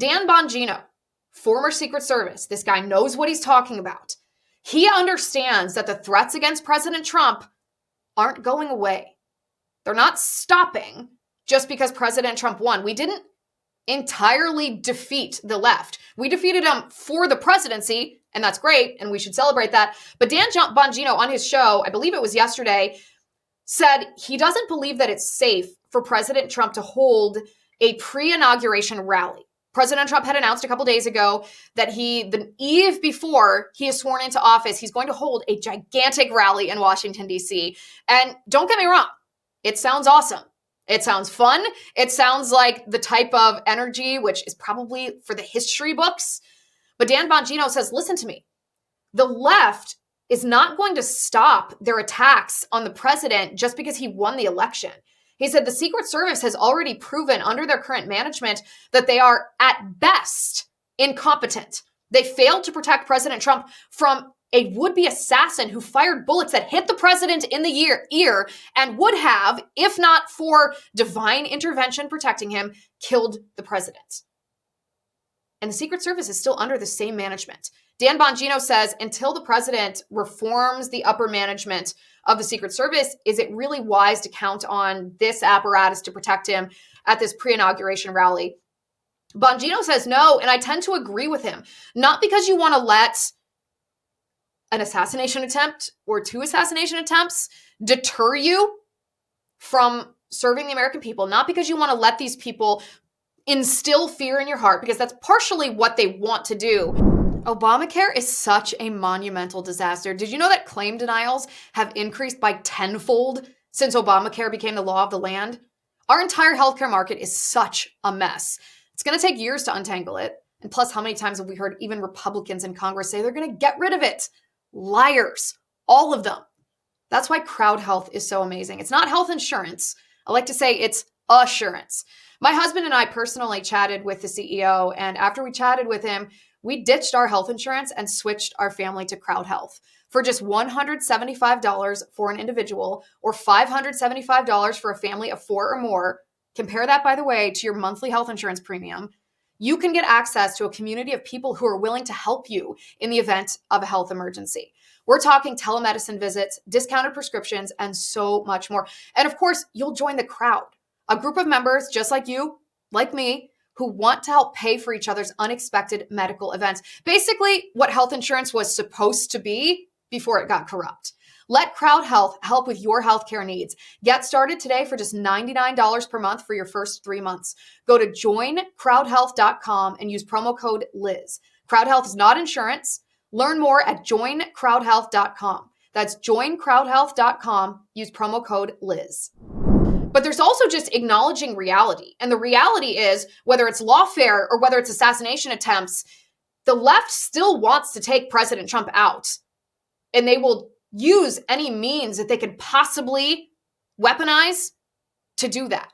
Dan Bongino, former Secret Service, this guy knows what he's talking about. He understands that the threats against President Trump aren't going away. They're not stopping just because President Trump won. We didn't entirely defeat the left. We defeated them for the presidency, and that's great, and we should celebrate that. But Dan Bongino on his show, I believe it was yesterday, said he doesn't believe that it's safe for President Trump to hold a pre-inauguration rally. President Trump had announced a couple days ago that the eve before he is sworn into office, he's going to hold a gigantic rally in Washington, D.C. And don't get me wrong, it sounds awesome. It sounds fun. It sounds like the type of energy which is probably for the history books. But Dan Bongino says, listen to me. The left is not going to stop their attacks on the president just because he won the election. He said the Secret Service has already proven under their current management that they are at best incompetent. They failed to protect President Trump from a would-be assassin who fired bullets that hit the president in the ear and would have, if not for divine intervention protecting him, killed the president. And the Secret Service is still under the same management. Dan Bongino says until the president reforms the upper management of the Secret Service, is it really wise to count on this apparatus to protect him at this pre-inauguration rally? Bongino says no, and I tend to agree with him. Not because you want to let an assassination attempt or two assassination attempts deter you from serving the American people, not because you want to let these people instill fear in your heart, because that's partially what they want to do. Obamacare is such a monumental disaster. Did you know that claim denials have increased by tenfold since Obamacare became the law of the land? Our entire healthcare market is such a mess. It's going to take years to untangle it. And plus, how many times have we heard even Republicans in Congress say they're going to get rid of it? Liars, all of them. That's why Crowd Health is so amazing. It's not health insurance. I like to say it's assurance. My husband and I personally chatted with the CEO, and after we chatted with him, we ditched our health insurance and switched our family to Crowd Health for just $175 for an individual or $575 for a family of 4 or more. Compare that, by the way, to your monthly health insurance premium. You can get access to a community of people who are willing to help you in the event of a health emergency. We're talking telemedicine visits, discounted prescriptions, and so much more. And of course, you'll join the crowd, a group of members just like you, like me, who want to help pay for each other's unexpected medical events. Basically, what health insurance was supposed to be before it got corrupt. Let Crowd Health help with your healthcare needs. Get started today for just $99 per month for your first 3 months. Go to joincrowdhealth.com and use promo code Liz. Crowd Health is not insurance. Learn more at joincrowdhealth.com. That's joincrowdhealth.com. Use promo code Liz. But there's also just acknowledging reality. And the reality is, whether it's lawfare or whether it's assassination attempts, the left still wants to take President Trump out. And they will use any means that they could possibly weaponize to do that.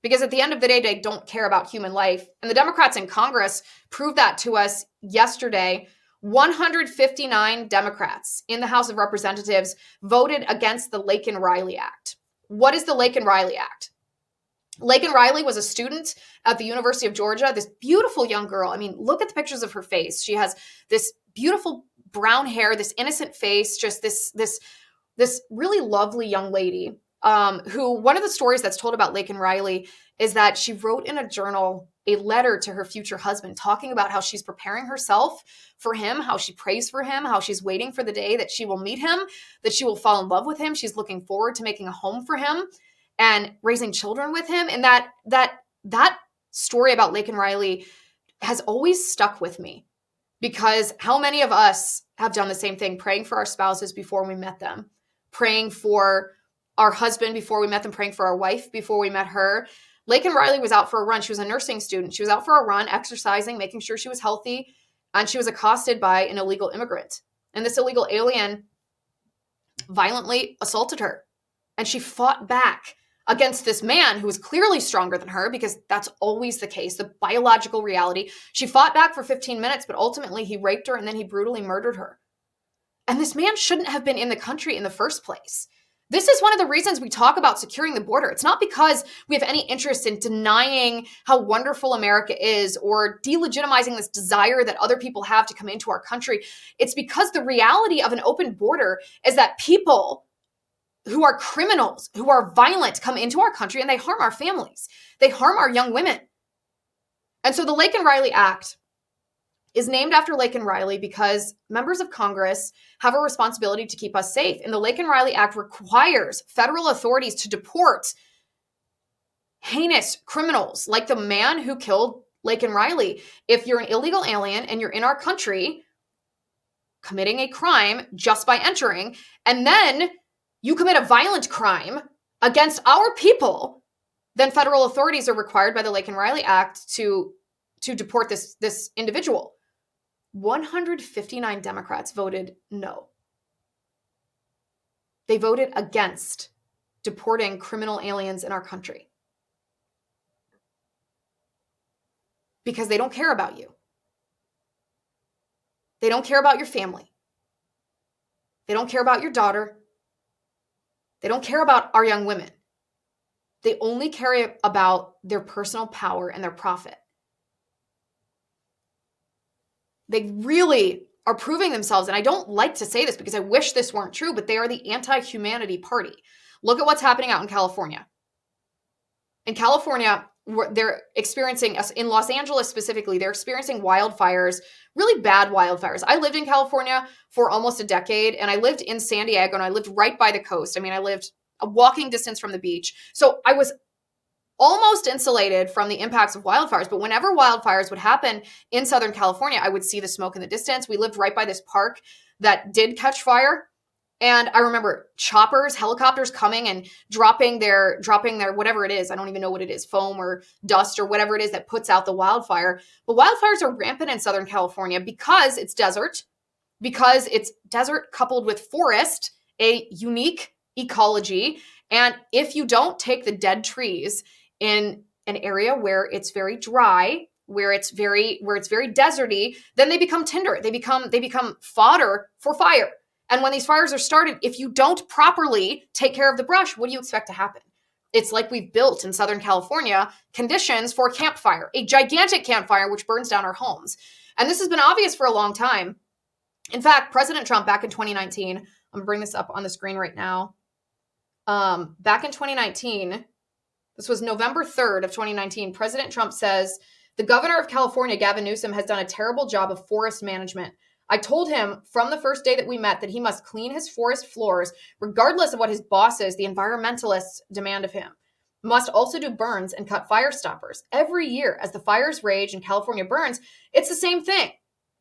Because at the end of the day, they don't care about human life. And the Democrats in Congress proved that to us yesterday. 159 Democrats in the House of Representatives voted against the Laken Riley Act. What is the Laken Riley Act? Laken Riley was a student at the University of Georgia, this beautiful young girl. I mean, look at the pictures of her face. She has this beautiful brown hair, this innocent face, just this really lovely young lady who, one of the stories that's told about Laken Riley is that she wrote in a journal a letter to her future husband talking about how she's preparing herself for him, how she prays for him, how she's waiting for the day that she will meet him, that she will fall in love with him. She's looking forward to making a home for him and raising children with him. And that story about Laken Riley has always stuck with me, because how many of us have done the same thing, praying for our spouses before we met them, praying for our husband before we met them, praying for our wife before we met her. Laken Riley was out for a run. She was a nursing student. She was out for a run, exercising, making sure she was healthy, and she was accosted by an illegal immigrant. And this illegal alien violently assaulted her. And she fought back against this man who was clearly stronger than her, because that's always the case, the biological reality. She fought back for 15 minutes, but ultimately he raped her and then he brutally murdered her. And this man shouldn't have been in the country in the first place. This is one of the reasons we talk about securing the border. It's not because we have any interest in denying how wonderful America is or delegitimizing this desire that other people have to come into our country. It's because the reality of an open border is that people who are criminals, who are violent, come into our country and they harm our families. They harm our young women. And so the Laken Riley Act is named after Laken Riley because members of Congress have a responsibility to keep us safe. And the Laken Riley Act requires federal authorities to deport heinous criminals like the man who killed Laken Riley. If you're an illegal alien and you're in our country committing a crime just by entering, and then you commit a violent crime against our people, then federal authorities are required by the Laken Riley Act to deport this individual. 159 Democrats voted no. They voted against deporting criminal aliens in our country because they don't care about you. They don't care about your family. They don't care about your daughter. They don't care about our young women. They only care about their personal power and their profit. They really are proving themselves, and I don't like to say this because I wish this weren't true, but they are the anti-humanity party. Look at what's happening out in California. In California, they're experiencing, in Los Angeles specifically, they're experiencing wildfires, really bad wildfires. I lived in California for almost a decade, and I lived in San Diego, and I lived right by the coast. I mean, I lived a walking distance from the beach. So I was almost insulated from the impacts of wildfires. But whenever wildfires would happen in Southern California, I would see the smoke in the distance. We lived right by this park that did catch fire. And I remember choppers, helicopters coming and dropping their whatever it is. I don't even know what it is, foam or dust or whatever it is that puts out the wildfire. But wildfires are rampant in Southern California because it's desert coupled with forest, a unique ecology. And if you don't take the dead trees in an area where it's very dry, where it's very deserty, then they become tinder. They become fodder for fire. And when these fires are started, if you don't properly take care of the brush, what do you expect to happen? It's like we've built in Southern California conditions for a campfire, a gigantic campfire which burns down our homes. And this has been obvious for a long time. In fact, President Trump back in 2019, I'm gonna bring this up on the screen right now. Back in 2019, this was November 3rd of 2019, President Trump says, the governor of California, Gavin Newsom, has done a terrible job of forest management. I told him from the first day that we met that he must clean his forest floors, regardless of what his bosses, the environmentalists, demand of him. Must also do burns and cut fire stoppers. Every year, as the fires rage and California burns, it's the same thing.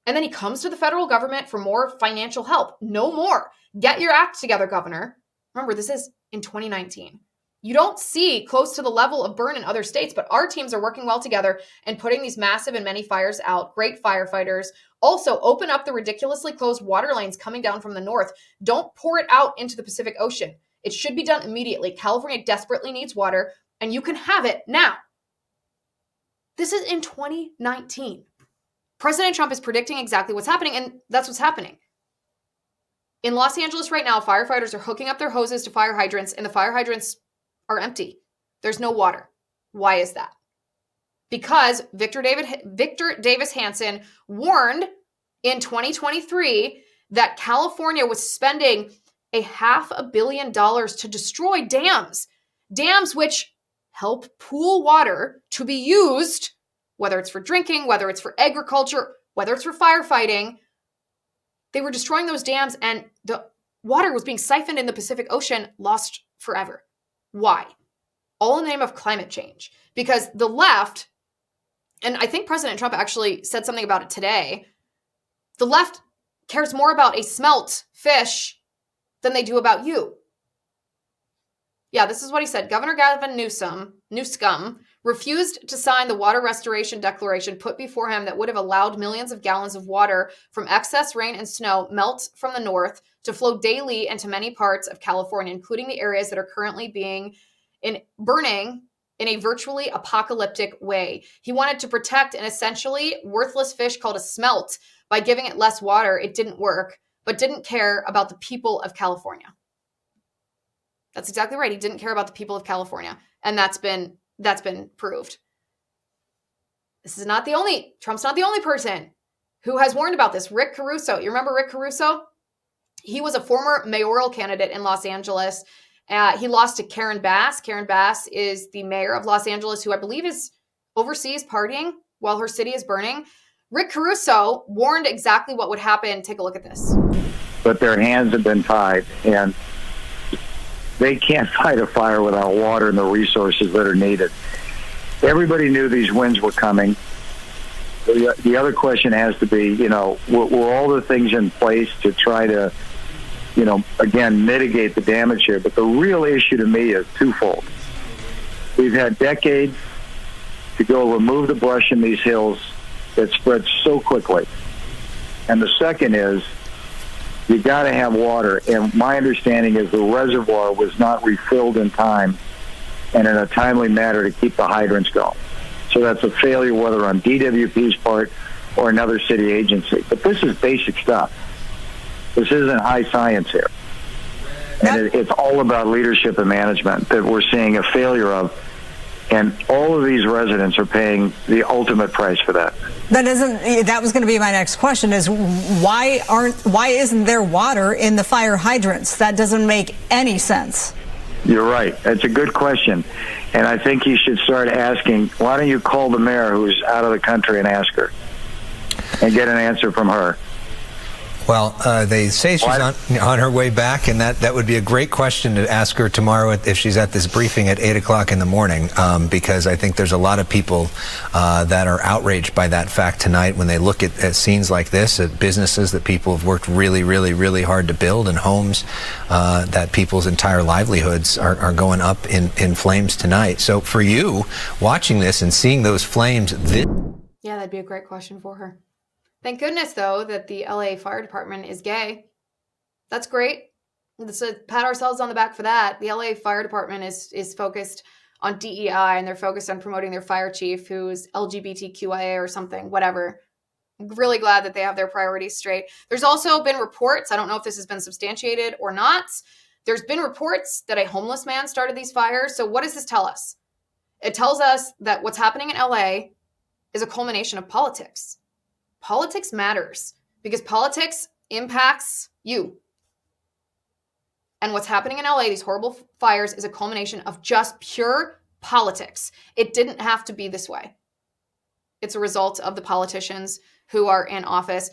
And then he comes to the federal government for more financial help. No more. Get your act together, governor. Remember, this is in 2019. You don't see close to the level of burn in other states, but our teams are working well together and putting these massive and many fires out. Great firefighters. Also, open up the ridiculously closed water lanes coming down from the north. Don't pour it out into the Pacific Ocean. It should be done immediately. California desperately needs water, and you can have it now. This is in 2019. President Trump is predicting exactly what's happening, and that's what's happening. In Los Angeles right now, firefighters are hooking up their hoses to fire hydrants, and the fire hydrants are empty. There's no water. Why is that? Because Victor Davis Hanson warned in 2023 that California was spending $500 million to destroy dams which help pool water to be used, whether it's for drinking, whether it's for agriculture, whether it's for firefighting. They were destroying those dams, and the water was being siphoned in the Pacific Ocean, lost forever. Why? All in the name of climate change. Because the left, and I think President Trump actually said something about it today, the left cares more about a smelt fish than they do about you. Yeah, this is what he said. Governor Gavin Newsom refused to sign the water restoration declaration put before him that would have allowed millions of gallons of water from excess rain and snow melt from the north to flow daily into many parts of California, including the areas that are currently burning in a virtually apocalyptic way. He wanted to protect an essentially worthless fish called a smelt by giving it less water. It didn't work, but didn't care about the people of California. That's exactly right. He didn't care about the people of California. And that's been proved. Trump's not the only person who has warned about this. Rick Caruso. You remember Rick Caruso? He was a former mayoral candidate in Los Angeles. He lost to Karen Bass. Karen Bass is the mayor of Los Angeles, who I believe is overseas partying while her city is burning. Rick Caruso warned exactly what would happen. Take a look at this. But their hands have been tied, and they can't fight a fire without water and the resources that are needed. Everybody knew these winds were coming. The other question has to be, were all the things in place to try to, again, mitigate the damage here? But the real issue to me is twofold. We've had decades to go remove the brush in these hills that spread so quickly. And the second is, you got to have water. And my understanding is the reservoir was not refilled in time and in a timely manner to keep the hydrants going. So that's a failure, whether on DWP's part or another city agency. But this is basic stuff. This isn't high science here. And it's all about leadership and management that we're seeing a failure of. And all of these residents are paying the ultimate price for that. That was going to be my next question, is why isn't there water in the fire hydrants? That doesn't make any sense. You're right. That's a good question. And I think you should start asking, why don't you call the mayor who's out of the country and ask her and get an answer from her? Well, they say she's on her way back, and that would be a great question to ask her tomorrow if she's at this briefing at 8 o'clock in the morning, because I think there's a lot of people that are outraged by that fact tonight when they look at scenes like this, at businesses that people have worked really, really, really hard to build, and homes that people's entire livelihoods are going up in flames tonight. So for you, watching this and seeing those flames... Yeah, that'd be a great question for her. Thank goodness, though, that the LA Fire Department is gay. That's great. Let's pat ourselves on the back for that. The LA Fire Department is focused on DEI, and they're focused on promoting their fire chief, who's LGBTQIA or something, whatever. I'm really glad that they have their priorities straight. There's also been reports, I don't know if this has been substantiated or not, there's been reports that a homeless man started these fires. So what does this tell us? It tells us that what's happening in LA is a culmination of politics. Politics matters because politics impacts you. And what's happening in LA, these horrible fires, is a culmination of just pure politics. It didn't have to be this way. It's a result of the politicians who are in office.